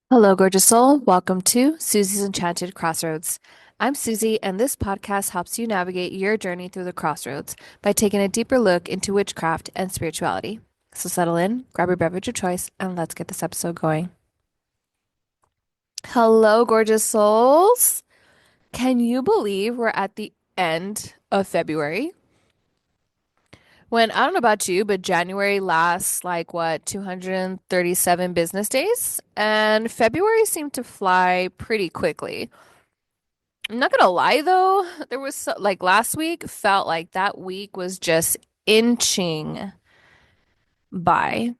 Hello, gorgeous soul. Welcome to Susie's Enchanted Crossroads. I'm Susie, and this podcast helps you navigate your journey through the crossroads by taking a deeper look into witchcraft and spirituality. So settle in, grab your beverage of choice, and let's get this episode going. Hello, gorgeous souls. Can you believe we're at the end of February? When I don't know about you, but January lasts like what, 237 business days? And February seemed to fly pretty quickly. I'm not gonna lie though, like last week felt like that week was just inching by.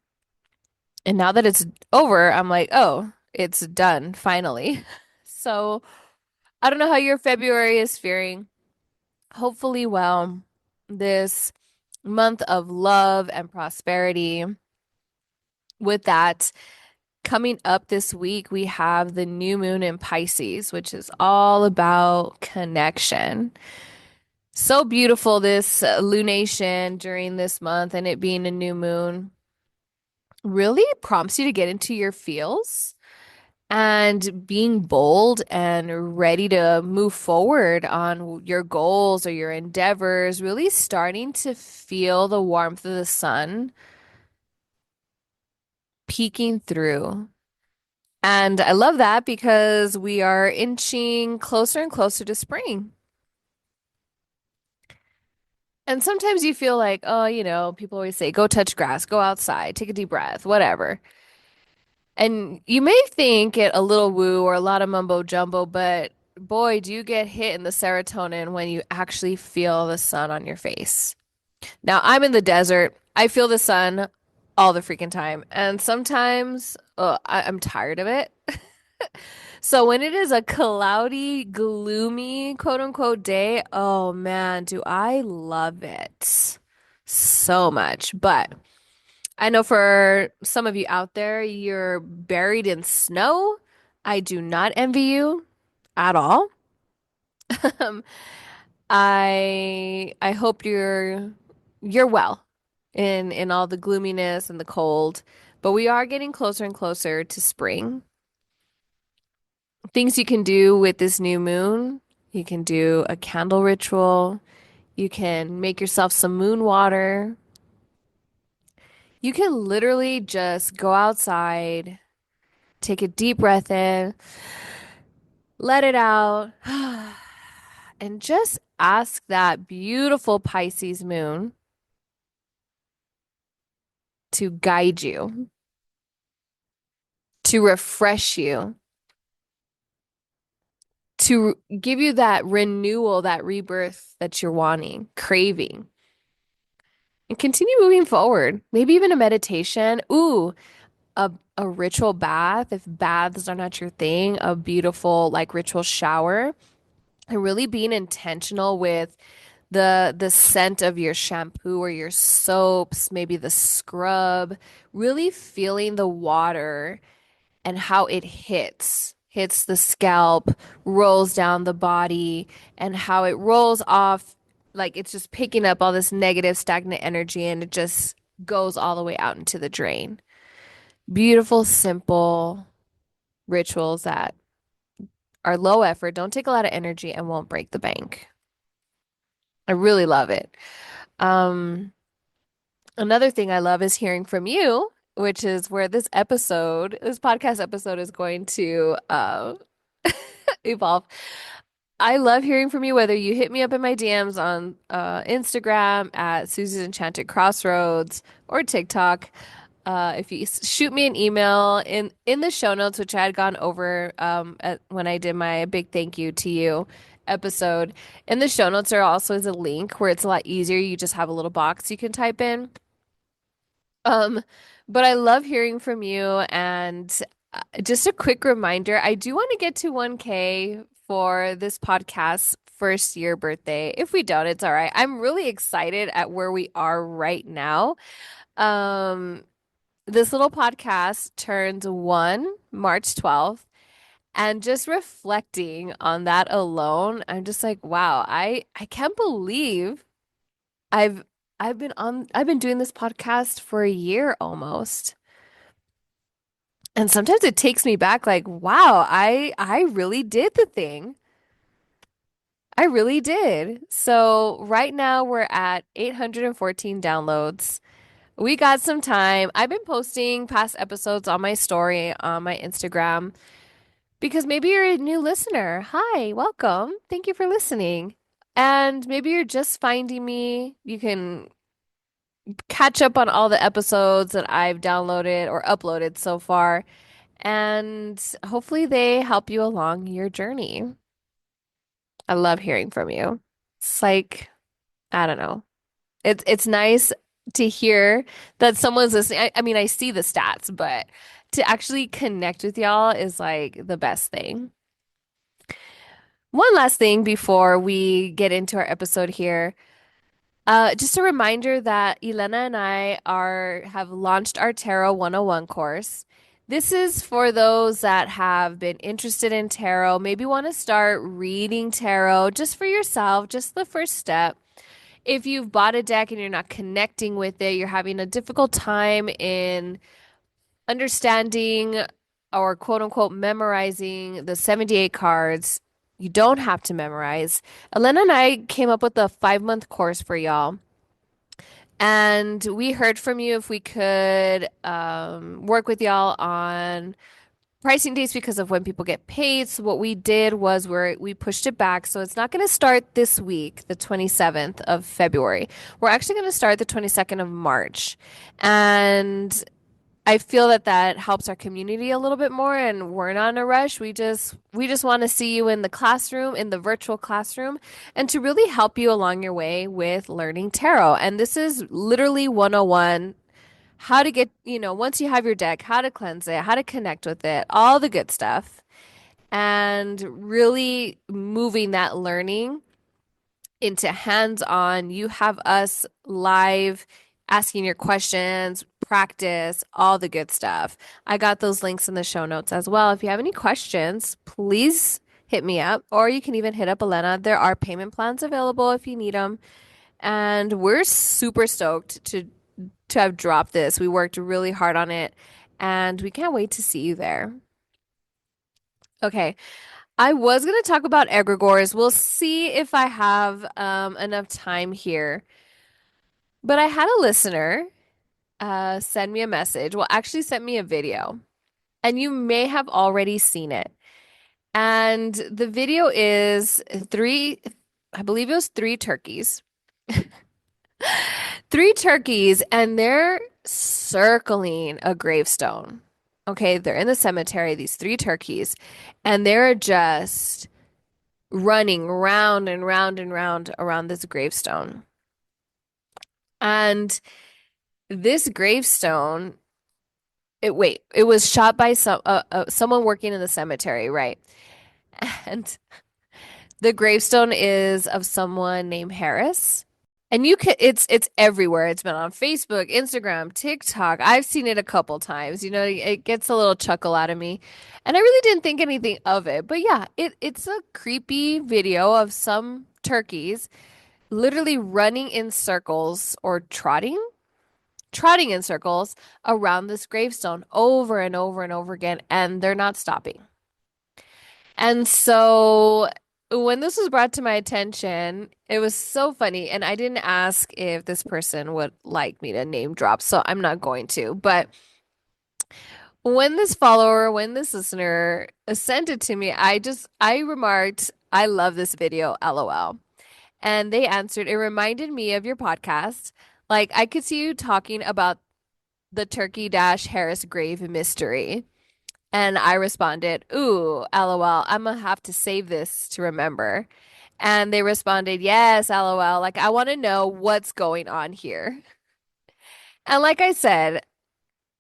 And now that it's over, I'm like, oh, it's done finally. So I don't know how your February is faring. Hopefully, well, this month of love and prosperity. With that, coming up this week, we have the new moon in Pisces, which is all about connection. So beautiful, this lunation during this month and it being a new moon really prompts you to get into your feels and being bold and ready to move forward on your goals or your endeavors, really starting to feel the warmth of the sun peeking through. And I love that because we are inching closer and closer to spring. And sometimes you feel like, oh, people always say, go touch grass, go outside, take a deep breath, whatever. And you may think it a little woo or a lot of mumbo jumbo, but boy, do you get hit in the serotonin when you actually feel the sun on your face. Now, I'm in the desert. I feel the sun all the freaking time. And sometimes I'm tired of it. So when it is a cloudy, gloomy, quote unquote day, oh man, do I love it so much. But I know for some of you out there, you're buried in snow. I do not envy you at all. Um, I hope you're well in all the gloominess and the cold, but we are getting closer and closer to spring. Things you can do with this new moon. You can do a candle ritual. You can make yourself some moon water. You can literally just go outside, take a deep breath in, let it out, and just ask that beautiful Pisces moon to guide you, to refresh you, to give you that renewal, that rebirth that you're wanting, craving, and continue moving forward. Maybe even a meditation. Ooh, a ritual bath, if baths are not your thing, a beautiful like ritual shower, and really being intentional with the scent of your shampoo or your soaps, maybe the scrub, really feeling the water and how it hits the scalp, rolls down the body, and how it rolls off like it's just picking up all this negative stagnant energy and it just goes all the way out into the drain. Beautiful, simple rituals that are low effort, don't take a lot of energy, and won't break the bank. I really love it. Um, Another thing I love is hearing from you, which is where this podcast episode is going to evolve. I love hearing from you, whether you hit me up in my DMs on Instagram at Susie's Enchanted Crossroads or TikTok. If you shoot me an email in the show notes, which I had gone over when I did my big thank you to you episode, in the show notes there also is a link where it's a lot easier. You just have a little box you can type in. Um, but I love hearing from you. And just a quick reminder, I do want to get to 1K for this podcast's first year birthday. If we don't, it's all right. I'm really excited at where we are right now. Um, this little podcast turns one March 12th. And just reflecting on that alone, I'm just like, wow, I can't believe I've I've been doing this podcast for a year almost. And sometimes it takes me back like, wow, I really did the thing. I really did. So right now we're at 814 downloads. We got some time. I've been posting past episodes on my story on my Instagram because maybe you're a new listener. Hi, welcome. Thank you for listening. And maybe you're just finding me. You can catch up on all the episodes that I've downloaded or uploaded so far, and hopefully they help you along your journey. I love hearing from you. It's like, I don't know. It's nice to hear that someone's listening. I mean, I see the stats, but to actually connect with y'all is like the best thing. One last thing before we get into our episode here. Just a reminder that Elena and I are have launched our Tarot 101 course. This is for those that have been interested in tarot, maybe want to start reading tarot just for yourself, just the first step. If you've bought a deck and you're not connecting with it, you're having a difficult time in understanding or quote unquote memorizing the 78 cards, you don't have to memorize. Elena and I came up with a 5-month course for y'all. And we heard from you if we could work with y'all on pricing dates because of when people get paid. So what we did was we pushed it back. So it's not going to start this week, the 27th of February. We're actually going to start the 22nd of March. And I feel that that helps our community a little bit more, and we're not in a rush. We just want to see you in the classroom, in the virtual classroom, and to really help you along your way with learning tarot. And this is literally 101, how to get, once you have your deck, how to cleanse it, how to connect with it, all the good stuff, and really moving that learning into hands-on. You have us live asking your questions, practice, all the good stuff. I got those links in the show notes as well. If you have any questions, please hit me up, or you can even hit up Elena. There are payment plans available if you need them. And we're super stoked to have dropped this. We worked really hard on it, and we can't wait to see you there. Okay, I was going to talk about egregores. We'll see if I have enough time here. But I had a listener send me a message. Well, actually sent me a video, and you may have already seen it. And the video is I believe it was three turkeys. Three turkeys, and they're circling a gravestone. Okay, they're in the cemetery, these three turkeys, and they're just running round and round and round around this gravestone. And this gravestone, it was shot by someone working in the cemetery, right? And the gravestone is of someone named Harris. And you can it's everywhere. It's been on Facebook, Instagram, TikTok. I've seen it a couple times. It gets a little chuckle out of me. And I really didn't think anything of it. But yeah, it's a creepy video of some turkeys literally running in circles or trotting in circles around this gravestone over and over and over again, and they're not stopping. And so when this was brought to my attention, it was so funny. And I didn't ask if this person would like me to name drop, so I'm not going to. But when this listener sent it to me, I remarked, I love this video, LOL. And they answered, it reminded me of your podcast. Like, I could see you talking about the Turkey Dash Harris grave mystery. And I responded, ooh, LOL, I'm gonna have to save this to remember. And they responded, yes, LOL, like I want to know what's going on here. And like I said,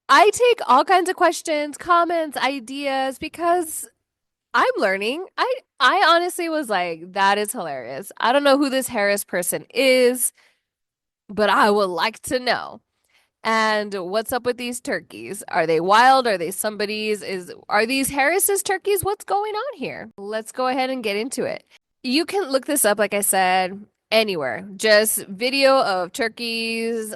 I take all kinds of questions, comments, ideas because I'm learning. I honestly was like, that is hilarious. I don't know who this Harris person is, but I would like to know. And what's up with these turkeys? Are they wild? Are they somebody's? Are these Harris's turkeys? What's going on here? Let's go ahead and get into it. You can look this up, like I said, anywhere. Just video of turkeys,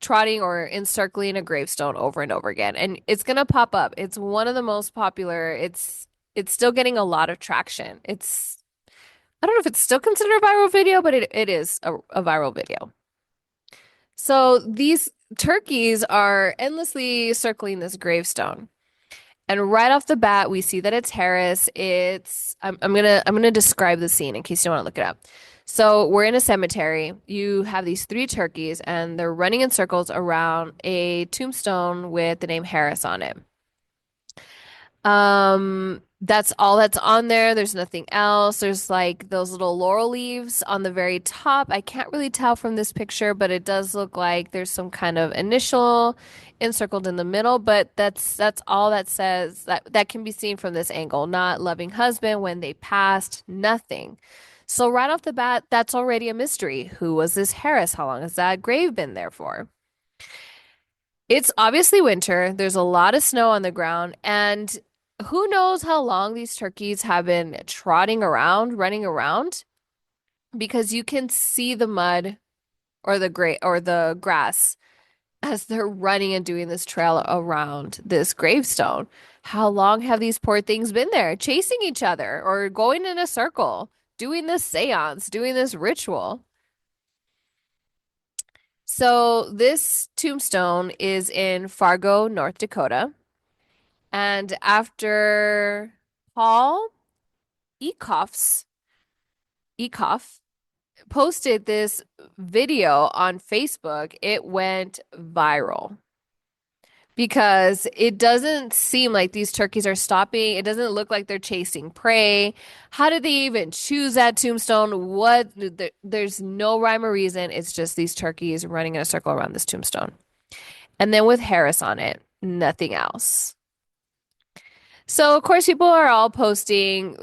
trotting or encircling a gravestone over and over again. And it's gonna pop up. It's one of the most popular. It's still getting a lot of traction. It's I don't know if it's still considered a viral video, but it is a viral video. So these turkeys are endlessly circling this gravestone. And right off the bat, we see that it's Harris. I'm gonna describe the scene in case you want to look it up. So we're in a cemetery. You have these three turkeys, and they're running in circles around a tombstone with the name Harris on it. That's all that's on there. There's nothing else. There's like those little laurel leaves on the very top. I can't really tell from this picture, but it does look like there's some kind of initial encircled in the middle, but that's all that says that can be seen from this angle. Not loving husband when they passed, nothing. So right off the bat, that's already a mystery. Who was this Harris? How long has that grave been there for? It's obviously winter. There's a lot of snow on the ground, and who knows how long these turkeys have been trotting around, running around, because you can see the mud or the gray or the grass as they're running and doing this trail around this gravestone. How long have these poor things been there, chasing each other or going in a circle, doing this seance, doing this ritual? So this tombstone is in Fargo, North Dakota. And after Paul Ekoff's Ekoff posted this video on Facebook, it went viral because it doesn't seem like these turkeys are stopping. It doesn't look like they're chasing prey. How did they even choose that tombstone? There's no rhyme or reason. It's just these turkeys running in a circle around this tombstone. And then with Harris on it, nothing else. So, of course, people are all posting,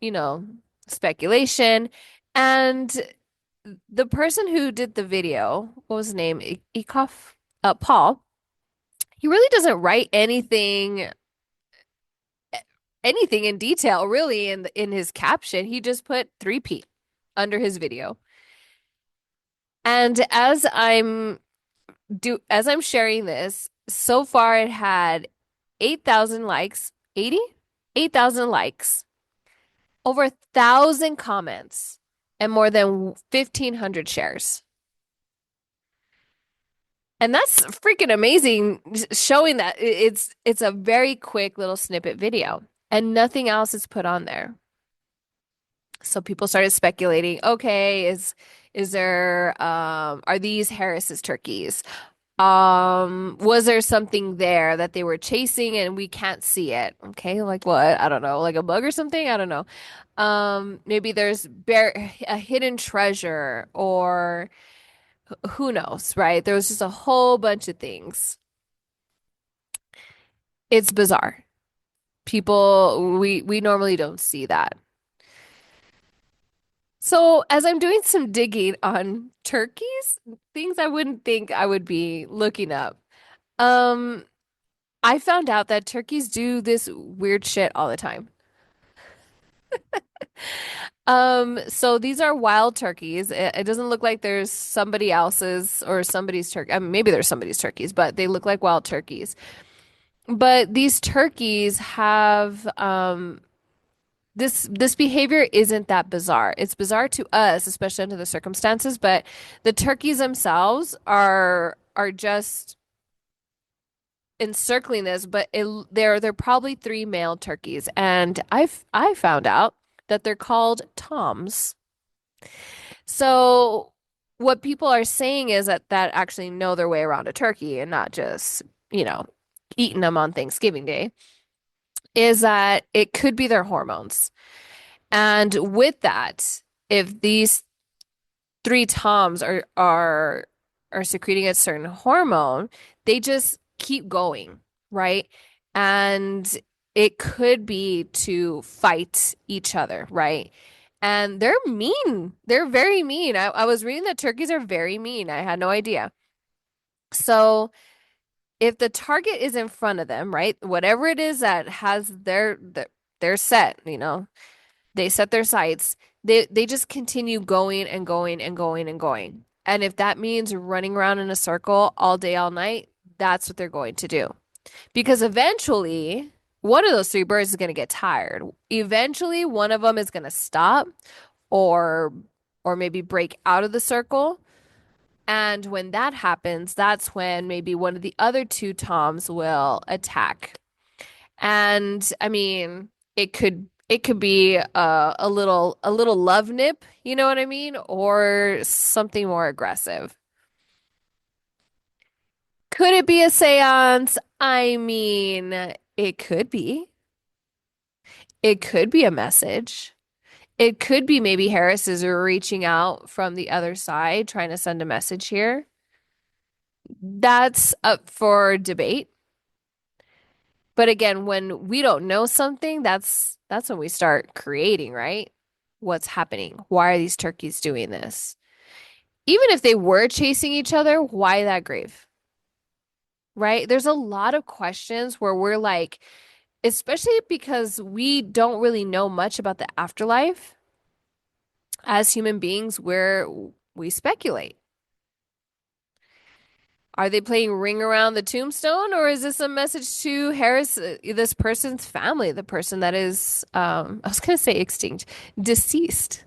you know, speculation. And the person who did the video, what was his name? Ekoff? Paul. He really doesn't write anything in detail, really, in his caption. He just put 3P under his video. And as I'm sharing this, so far it had 8,000 likes, 80? 8,000 likes, over 1,000 comments, and more than 1,500 shares. And that's freaking amazing, showing that it's a very quick little snippet video and nothing else is put on there. So people started speculating, okay, is there are these Harris's turkeys? Was there something there that they were chasing and we can't see it? Okay, like what? I don't know, like a bug or something? I don't know. Maybe there's a hidden treasure or who knows, right? There was just a whole bunch of things. It's bizarre. We normally don't see that. So, as I'm doing some digging on turkeys, things I wouldn't think I would be looking up, um, I found out that turkeys do this weird shit all the time. So these are wild turkeys. It doesn't look like there's somebody else's or somebody's turkey. I mean, maybe there's somebody's turkeys, but they look like wild turkeys. But these turkeys have this behavior isn't that bizarre. It's bizarre to us, especially under the circumstances, but the turkeys themselves are just encircling this, but they're probably three male turkeys, and I found out that they're called toms. So what people are saying is that actually know their way around a turkey and not just, you know, eating them on Thanksgiving Day, is that it could be their hormones. And with that, if these three toms are secreting a certain hormone, they just keep going, right? And it could be to fight each other, right? And they're mean. They're very mean. I was reading that turkeys are very mean. I had no idea. So if the target is in front of them, right? Whatever it is that has their set, you know, they set their sights. They just continue going and going and going and going. And if that means running around in a circle all day, all night, that's what they're going to do. Because eventually, one of those three birds is going to get tired. Eventually, one of them is going to stop or or maybe break out of the circle. And when that happens, that's when maybe one of the other two toms will attack. And I mean, it could be a little love nip, you know what I mean? Or something more aggressive. Could it be a seance? I mean, it could be. It could be a message. It could be maybe Harris is reaching out from the other side, trying to send a message here. That's up for debate. But again, when we don't know something, that's when we start creating, right? What's happening? Why are these turkeys doing this? Even if they were chasing each other, why that grave? Right? There's a lot of questions where we're like, especially because we don't really know much about the afterlife as human beings, where we speculate. Are they playing Ring Around the Tombstone, or is this a message to Harris, this person's family, the person that is, I was gonna say extinct, deceased?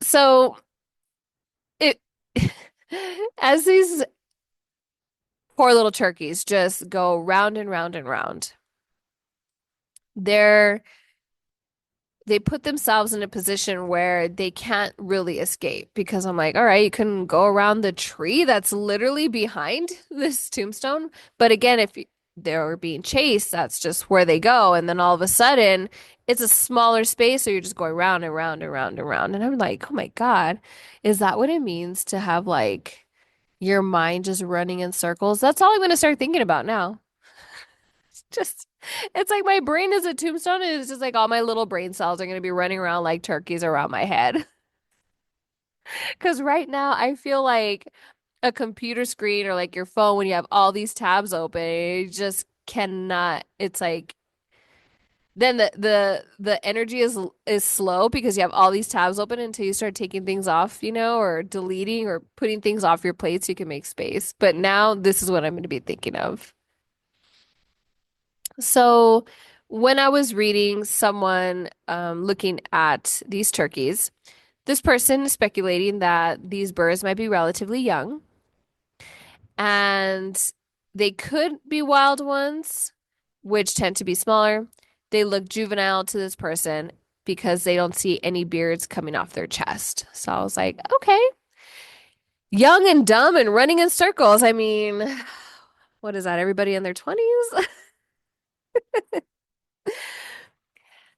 So it, as these poor little turkeys just go round and round and round, they're they put themselves in a position where they can't really escape because I'm like, all right, you can go around the tree that's literally behind this tombstone. But again, if they're being chased, that's just where they go. And then all of a sudden, it's a smaller space, so you're just going round and round and round and round. And I'm like, oh my God, is that what it means to have like your mind just running in circles? That's all I'm going to start thinking about now. Just, it's like my brain is a tombstone, and it's just like all my little brain cells are going to be running around like turkeys around my head. Because right now, I feel like a computer screen or like your phone when you have all these tabs open, you just cannot. It's like then the energy is slow because you have all these tabs open until you start taking things off, or deleting or putting things off your plate so you can make space. But now this is what I'm going to be thinking of. So, when I was reading someone looking at these turkeys, this person is speculating that these birds might be relatively young and they could be wild ones, which tend to be smaller. They look juvenile to this person because they don't see any beards coming off their chest. So I was like, okay, young and dumb and running in circles. I mean, what is that? Everybody in their 20s?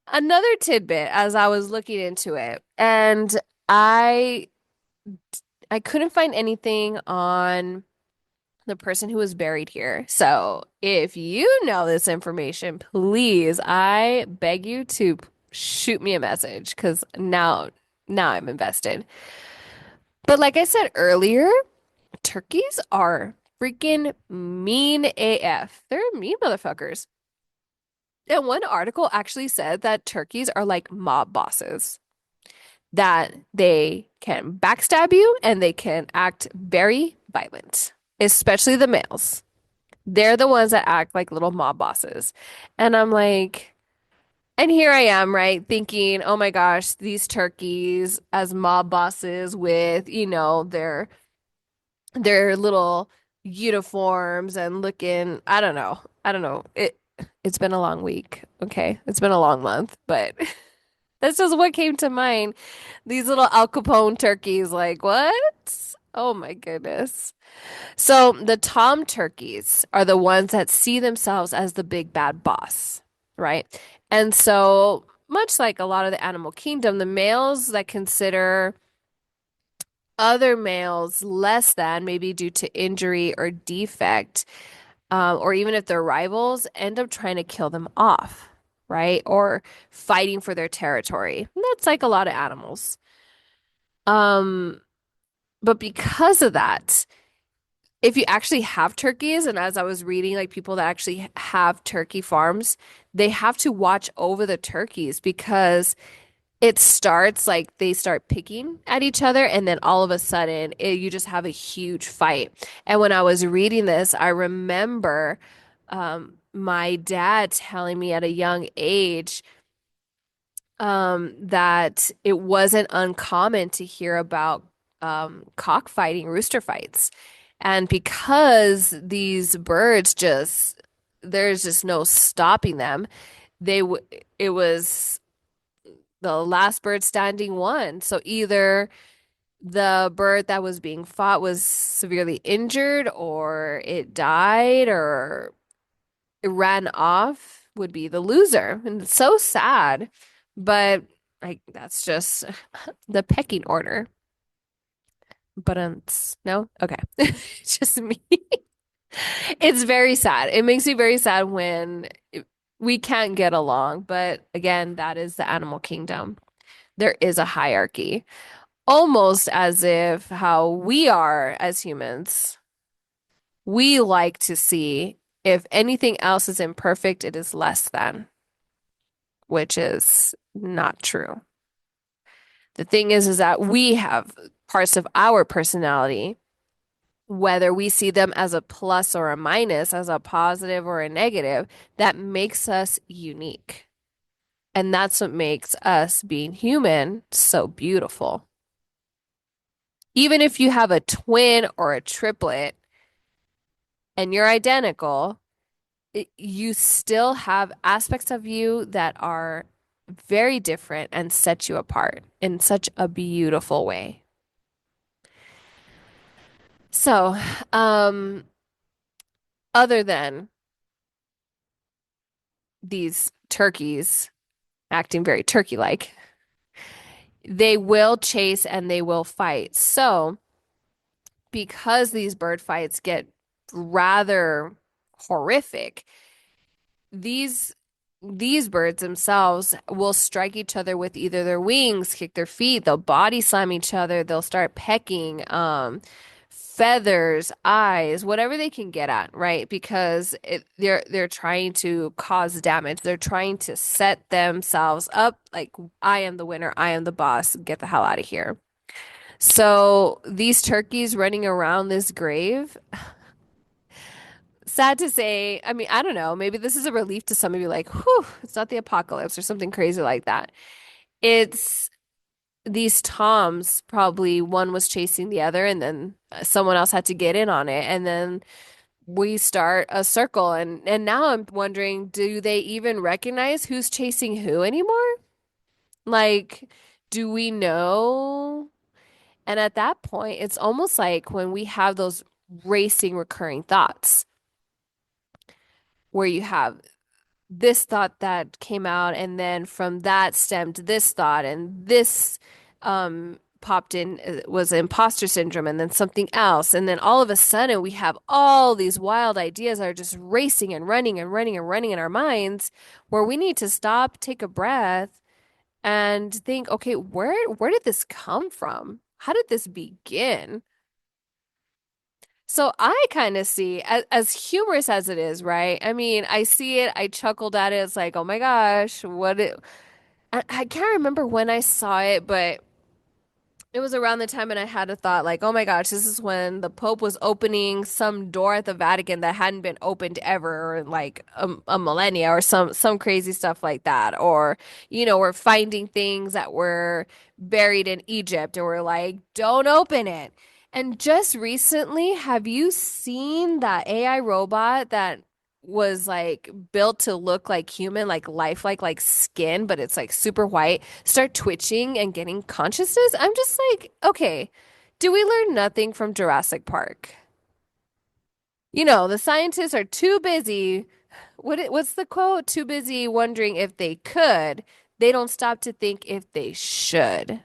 Another tidbit as I was looking into it, and I I couldn't find anything on the person who was buried here. So, if you know this information, please, I beg you to shoot me a message because now I'm invested. But like I said earlier, turkeys are freaking mean AF. They're mean motherfuckers. And one article actually said that turkeys are like mob bosses, that they can backstab you and they can act very violent, especially the males. They're the ones that act like little mob bosses. And I'm like, and here I am, right, thinking, oh my gosh, these turkeys as mob bosses with, their little uniforms and looking, I don't know. I don't know. It's been a long week, okay? It's been a long month, but that's just what came to mind. These little Al Capone turkeys, like, what? Oh my goodness. So the tom turkeys are the ones that see themselves as the big bad boss, right? And so, much like a lot of the animal kingdom, the males that consider other males less than, maybe due to injury or defect, or even if they're rivals, end up trying to kill them off, right? Or fighting for their territory. And that's like a lot of animals. Um, but because of that, if you actually have turkeys, and as I was reading, like people that actually have turkey farms, they have to watch over the turkeys because it starts like they start picking at each other, and then all of a sudden you just have a huge fight. And when I was reading this, I remember my dad telling me at a young age that it wasn't uncommon to hear about cockfighting, rooster fights. And because these birds just, there's just no stopping them, it was the last bird standing won. So either the bird that was being fought was severely injured, or it died, or it ran off, would be the loser. And it's so sad. But like that's just the pecking order. But no? Okay. It's just me. It's very sad. It makes me very sad when we can't get along. But again, that is the animal kingdom. There is a hierarchy, almost as if how we are as humans. We like to see if anything else is imperfect, it is less than, which is not true. The thing is that we have parts of our personality, whether we see them as a plus or a minus, as a positive or a negative, that makes us unique. And that's what makes us being human so beautiful. Even if you have a twin or a triplet and you're identical, you still have aspects of you that are very different and set you apart in such a beautiful way. So, um, other than these turkeys acting very turkey-like, they will chase and they will fight. So, because these bird fights get rather horrific, these these birds themselves will strike each other with either their wings, kick their feet, they'll body slam each other, they'll start pecking, feathers, eyes, whatever they can get at, right? Because they're trying to cause damage. They're trying to set themselves up like I am the winner, I am the boss, get the hell out of here. So these turkeys running around this grave, sad to say, I mean, I don't know. Maybe this is a relief to some of you, like, whew, it's not the apocalypse or something crazy like that. It's these toms, probably one was chasing the other, and then someone else had to get in on it. And then we start a circle. And now I'm wondering, do they even recognize who's chasing who anymore? Like, do we know? And at that point, it's almost like when we have those racing recurring thoughts where you have this thought that came out, and then from that stemmed this thought, and this popped in was imposter syndrome, and then something else, and then all of a sudden we have all these wild ideas that are just racing and running and running and running in our minds, where we need to stop, take a breath, and think, okay, where did this come from? How did this begin? So I kind of see, as humorous as it is, right? I mean, I see it, I chuckled at it. It's like, oh my gosh, I can't remember when I saw it, but it was around the time and I had a thought like, oh my gosh, this is when the Pope was opening some door at the Vatican that hadn't been opened ever, or like a millennia, or some crazy stuff like that. Or, we're finding things that were buried in Egypt and we're like, don't open it. And just recently, have you seen that AI robot that was like built to look like human, like lifelike, like skin, but it's like super white, start twitching and getting consciousness? I'm just like, okay, do we learn nothing from Jurassic Park? The scientists are too busy. What's the quote? Too busy wondering if they could. They don't stop to think if they should.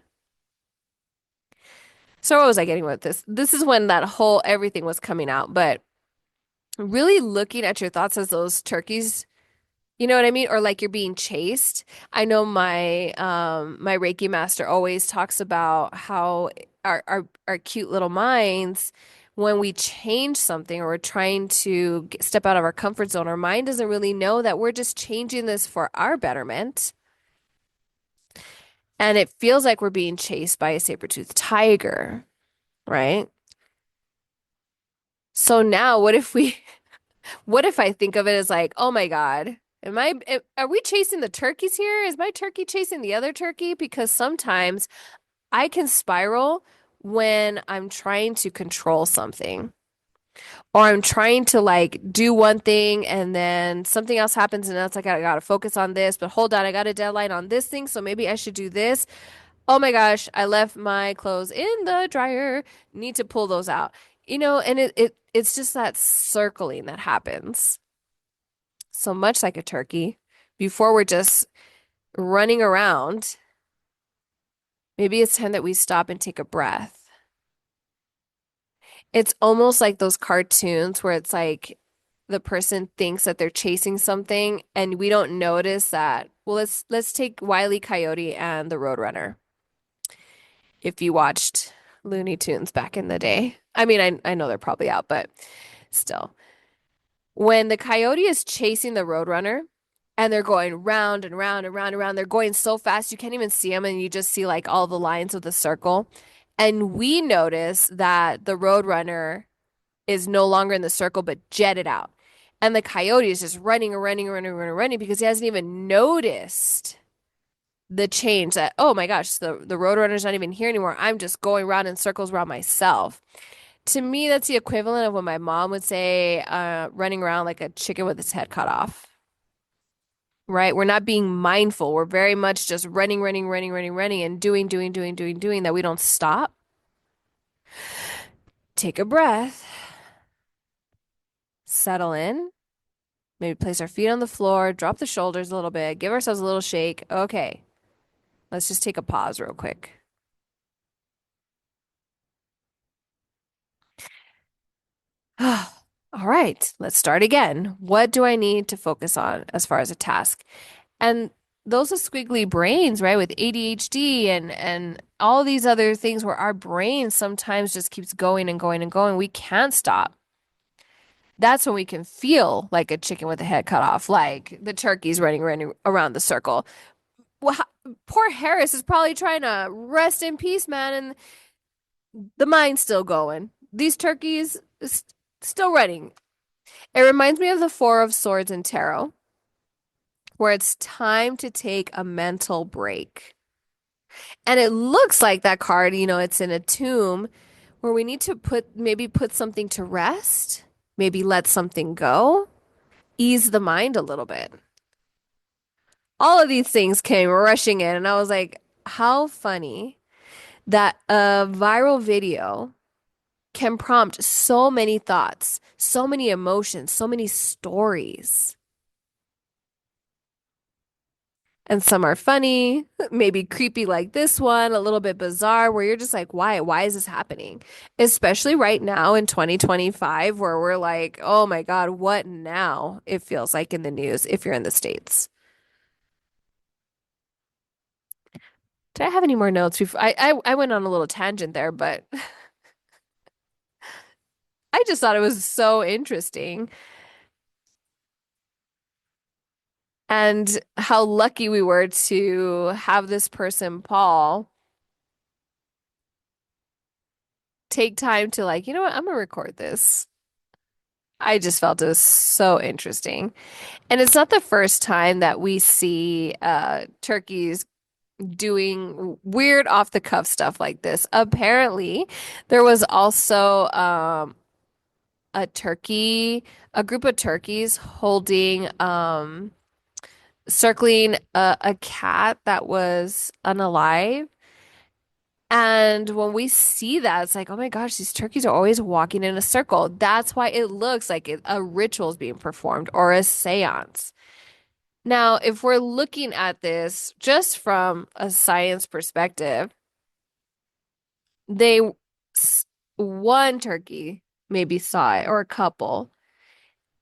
So what was I getting with this? This is when that whole everything was coming out, but really looking at your thoughts as those turkeys. You know what I mean? Or like you're being chased. I know my Reiki master always talks about how our cute little minds, when we change something or we're trying to step out of our comfort zone, our mind doesn't really know that we're just changing this for our betterment. And it feels like we're being chased by a saber-toothed tiger, right? So now what if I think of it as like, oh my God, are we chasing the turkeys here? Is my turkey chasing the other turkey? Because sometimes I can spiral when I'm trying to control something or I'm trying to like do one thing and then something else happens and it's like I gotta focus on this, but hold on, I got a deadline on this thing, so maybe I should do this. Oh my gosh, I left my clothes in the dryer. Need to pull those out. And it's just that circling that happens. So much like a turkey. Before we're just running around, maybe it's time that we stop and take a breath. It's almost like those cartoons where it's like the person thinks that they're chasing something and we don't notice that. Well, let's take Wile E. Coyote and the Roadrunner. If you watched Looney Tunes back in the day. I mean, I know they're probably out, but still. When the coyote is chasing the Roadrunner and they're going round and round and round and round, they're going so fast you can't even see them and you just see like all the lines of the circle. And we notice that the Roadrunner is no longer in the circle but jetted out. And the coyote is just running and running and running and running, and running because he hasn't even noticed the change that, oh my gosh, the Roadrunner's not even here anymore. I'm just going around in circles around myself. To me, that's the equivalent of what my mom would say, running around like a chicken with its head cut off, right? We're not being mindful. We're very much just running, running, running, running, running, and doing, doing, doing, doing, doing that we don't stop. Take a breath, settle in, maybe place our feet on the floor, drop the shoulders a little bit, give ourselves a little shake. Okay, let's just take a pause real quick. All right, let's start again. What do I need to focus on as far as a task? And those are squiggly brains, right? With ADHD and all these other things where our brain sometimes just keeps going and going and going. We can't stop. That's when we can feel like a chicken with a head cut off, like the turkey's running around the circle. Well, poor Harris is probably trying to rest in peace, man, and the mind's still going. These turkeys still running. It reminds me of the Four of Swords in tarot, where it's time to take a mental break. And it looks like that card, it's in a tomb where we need to maybe put something to rest, maybe let something go, ease the mind a little bit. All of these things came rushing in, and I was like, how funny that a viral video can prompt so many thoughts, so many emotions, so many stories. And some are funny, maybe creepy like this one, a little bit bizarre, where you're just like, why? Why is this happening? Especially right now in 2025, where we're like, oh my God, what now? It feels like in the news if you're in the States. Did I have any more notes before? I went on a little tangent there, but I just thought it was so interesting. And how lucky we were to have this person, Paul, take time to like, you know what? I'm gonna record this. I just felt it was so interesting. And it's not the first time that we see turkeys doing weird off the cuff stuff like this. Apparently, there was also a turkey, a group of turkeys holding circling a cat that was unalive. And when we see that, it's like, oh my gosh, these turkeys are always walking in a circle. That's why it looks like a ritual is being performed or a seance. Now, if we're looking at this just from a science perspective, they, one turkey maybe saw it or a couple,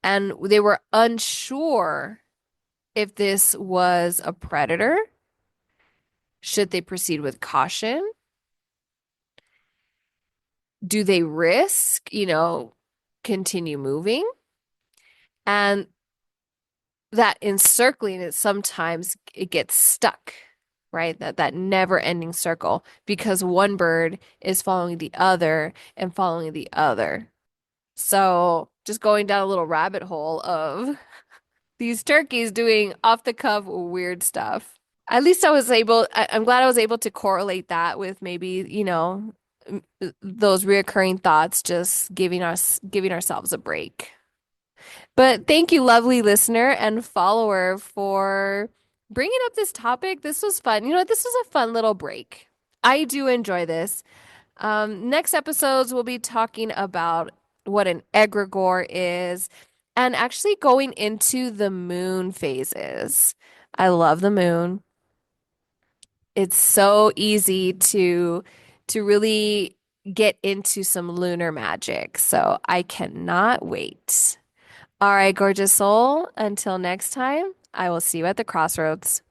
and they were unsure if this was a predator. Should they proceed with caution? Do they risk, continue moving? And that encircling it sometimes it gets stuck, right? That never-ending circle because one bird is following the other and following the other. So just going down a little rabbit hole of these turkeys doing off the cuff weird stuff. At least I'm glad I was able to correlate that with maybe, those reoccurring thoughts, just giving ourselves a break. But thank you, lovely listener and follower, for bringing up this topic. This was fun. You know what? This was a fun little break. I do enjoy this. Next episodes, we'll be talking about what an egregore is and actually going into the moon phases. I love the moon. It's so easy to really get into some lunar magic. So I cannot wait. All right, gorgeous soul. Until next time, I will see you at the crossroads.